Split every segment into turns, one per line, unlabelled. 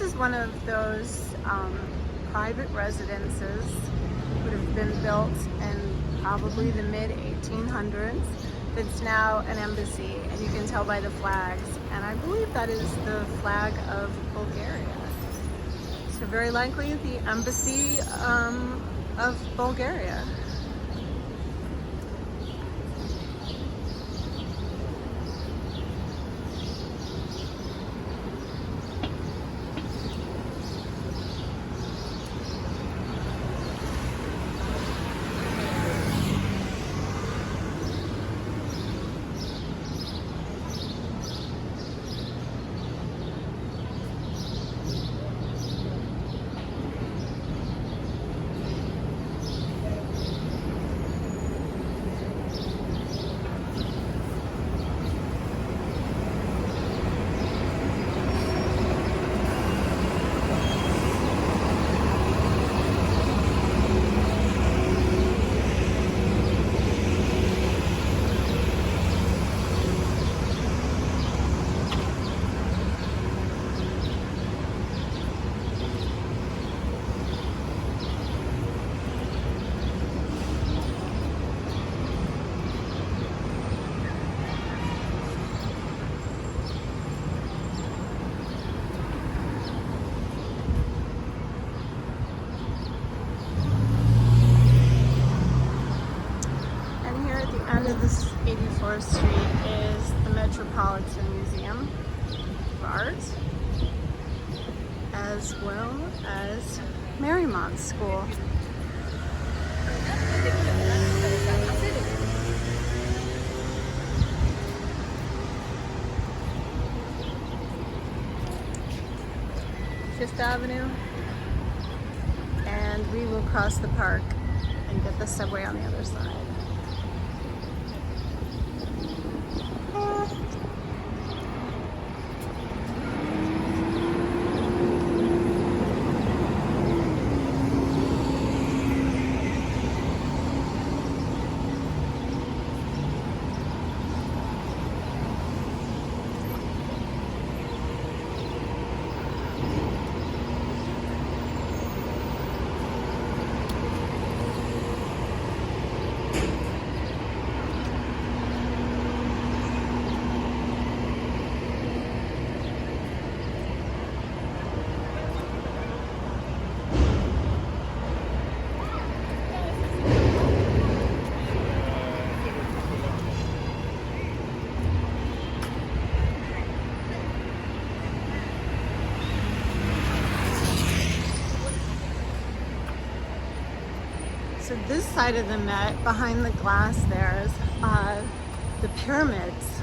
is one of those private residences that have been built in probably the mid-1800s. It's now an embassy, and you can tell by the flags. And I believe that is the flag of Bulgaria. So very likely the embassy of Bulgaria. This 84th Street is the Metropolitan Museum of Art, as well as Marymount School. Fifth Avenue, and we will cross the park and get the subway on the other side. So this side of the Met, behind the glass there, is the pyramids.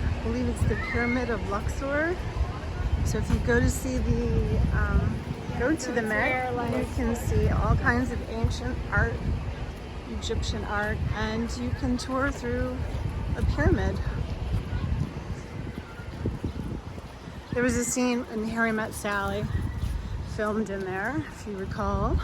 I believe it's the Pyramid of Luxor. So if you go to see the, go to the Met, you can see all kinds of ancient art, Egyptian art, and you can tour through a pyramid. There was a scene in Harry Met Sally filmed in there, if you recall.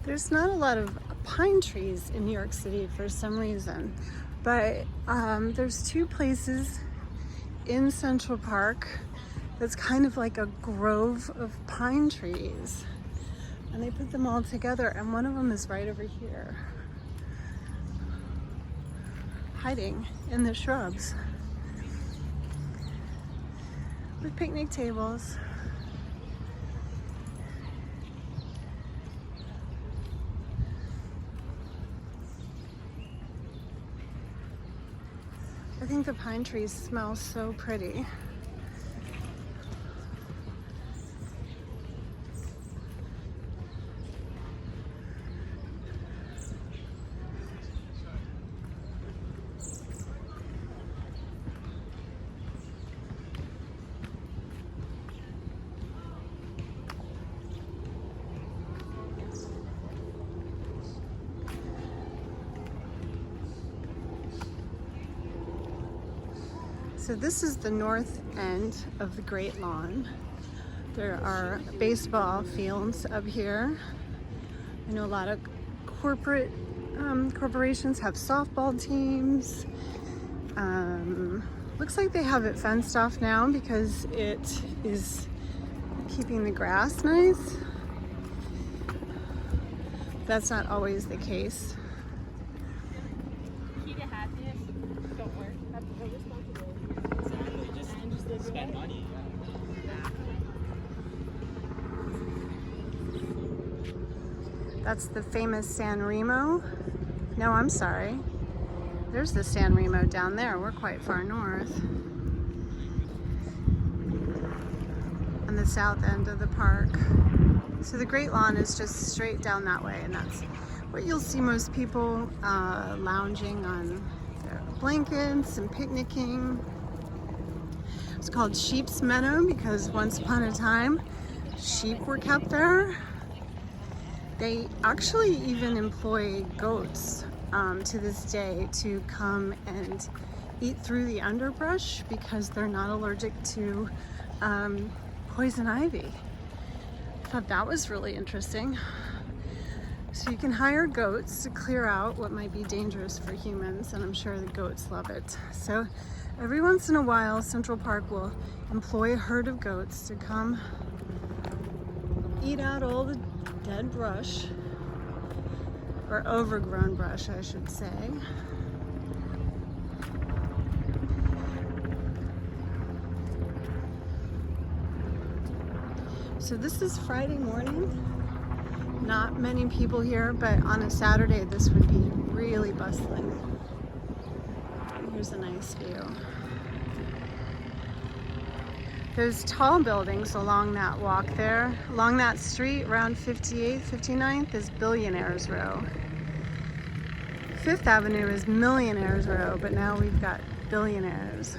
There's not a lot of pine trees in New York City for some reason, but there's two places in Central Park that's kind of like a grove of pine trees. And they put them all together, and one of them is right over here, hiding in the shrubs with picnic tables. I think the pine trees smell so pretty. So this is the north end of the Great Lawn. There are baseball fields up here. I know a lot of corporations have softball teams. Looks like they have it fenced off now because it is keeping the grass nice. That's not always the case.
Spend money.
That's the famous San Remo. No, I'm sorry. There's the San Remo down there. We're quite far north. On the south end of the park. So the Great Lawn is just straight down that way, and that's where you'll see most people lounging on their blankets and picnicking. It's called Sheep's Meadow because once upon a time, sheep were kept there. They actually even employ goats to this day to come and eat through the underbrush because they're not allergic to poison ivy. I thought that was really interesting. So you can hire goats to clear out what might be dangerous for humans, and I'm sure the goats love it. So every once in a while, Central Park will employ a herd of goats to come eat out all the dead brush, or overgrown brush, I should say. So this is Friday morning. Not many people here, but on a Saturday this would be really bustling. Here's a nice view. Those tall buildings along that walk there, along that street around 58th, 59th is Billionaires Row. Fifth Avenue is Millionaires Row, but now we've got Billionaires.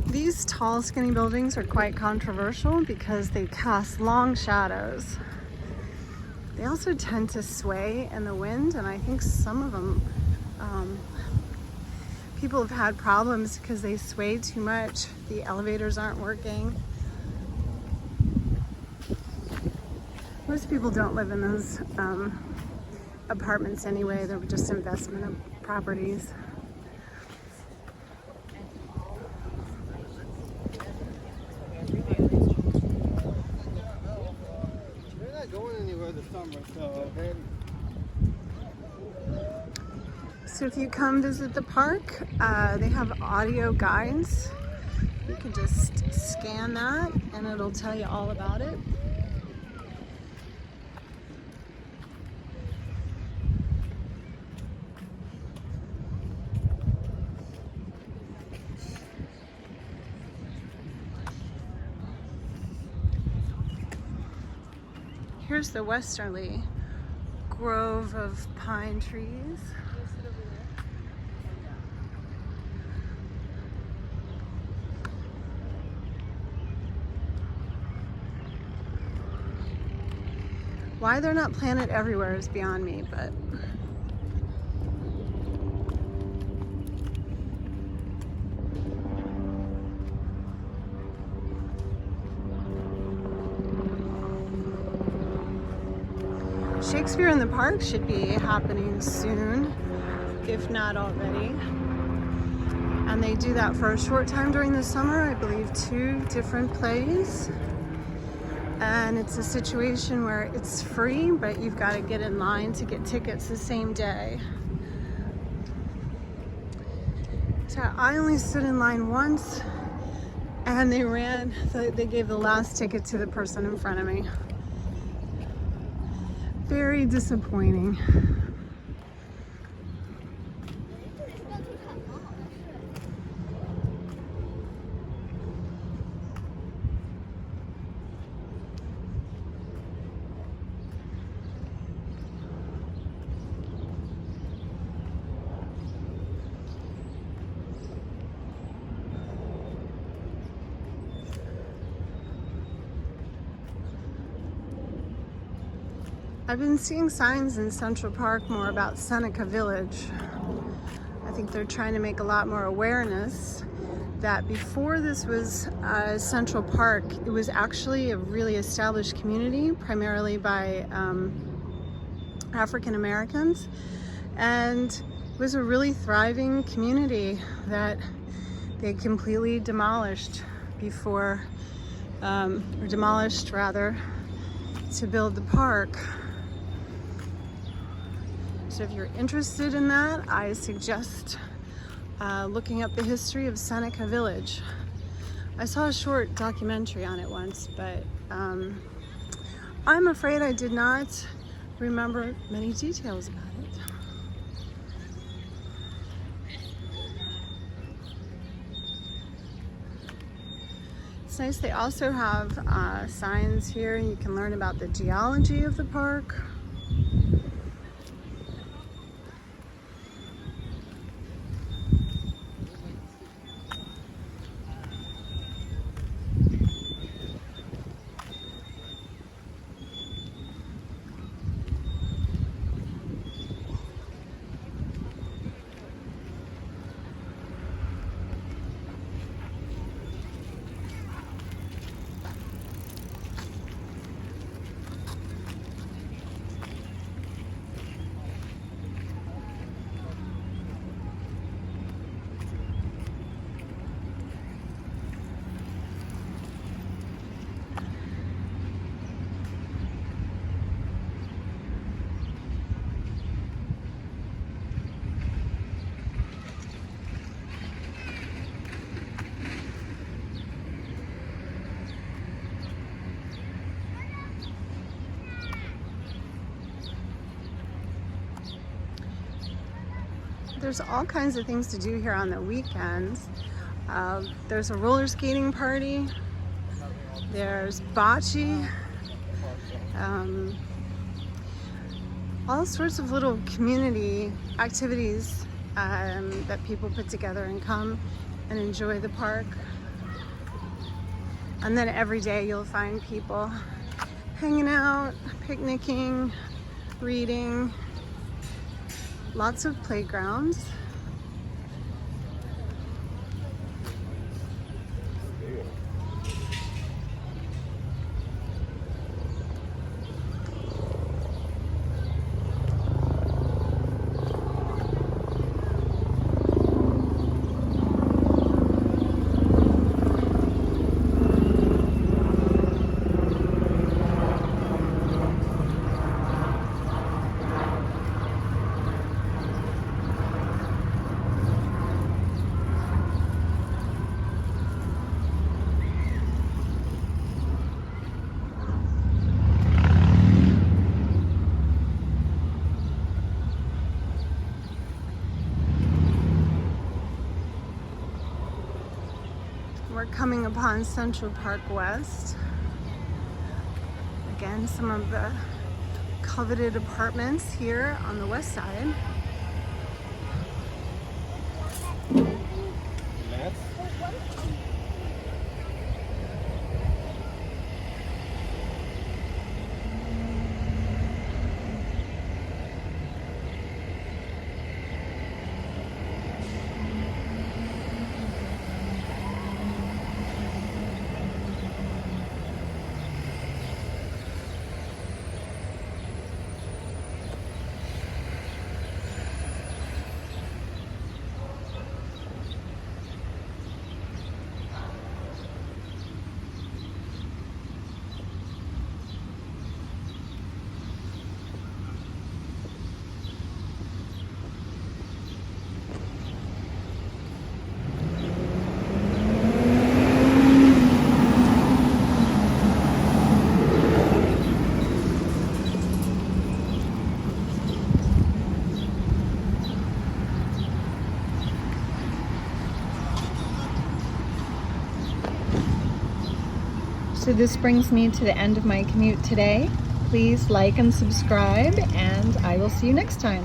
These tall, skinny buildings are quite controversial because they cast long shadows. They also tend to sway in the wind, and I think some of them, people have had problems because they sway too much. The elevators aren't working. Most people don't live in those apartments anyway. They're just investment properties.
We're not going anywhere this summer, so
So if you come visit the park, they have audio guides. You can just scan that and it'll tell you all about it. Here's the westerly grove of pine trees. Why they're not planted everywhere is beyond me, but Shakespeare in the Park should be happening soon, if not already. And they do that for a short time during the summer, I believe 2 different plays. And it's a situation where it's free, but you've got to get in line to get tickets the same day. So I only stood in line once, and they gave the last ticket to the person in front of me. Very disappointing. I've been seeing signs in Central Park more about Seneca Village. I think they're trying to make a lot more awareness that before this was Central Park, it was actually a really established community, primarily by African Americans, and it was a really thriving community that they completely demolished before, or demolished rather, to build the park. So if you're interested in that, I suggest looking up the history of Seneca Village. I saw a short documentary on it once, but I'm afraid I did not remember many details about it. It's nice. They also have signs here, and you can learn about the geology of the park. There's all kinds of things to do here on the weekends. There's a roller skating party. There's bocce. All sorts of little community activities that people put together and come and enjoy the park. And then every day you'll find people hanging out, picnicking, reading. Lots of playgrounds. We're coming upon Central Park West. Again, some of the coveted apartments here on the west side.
So this brings me to the end of my commute today. Please like and subscribe, and I will see you next time.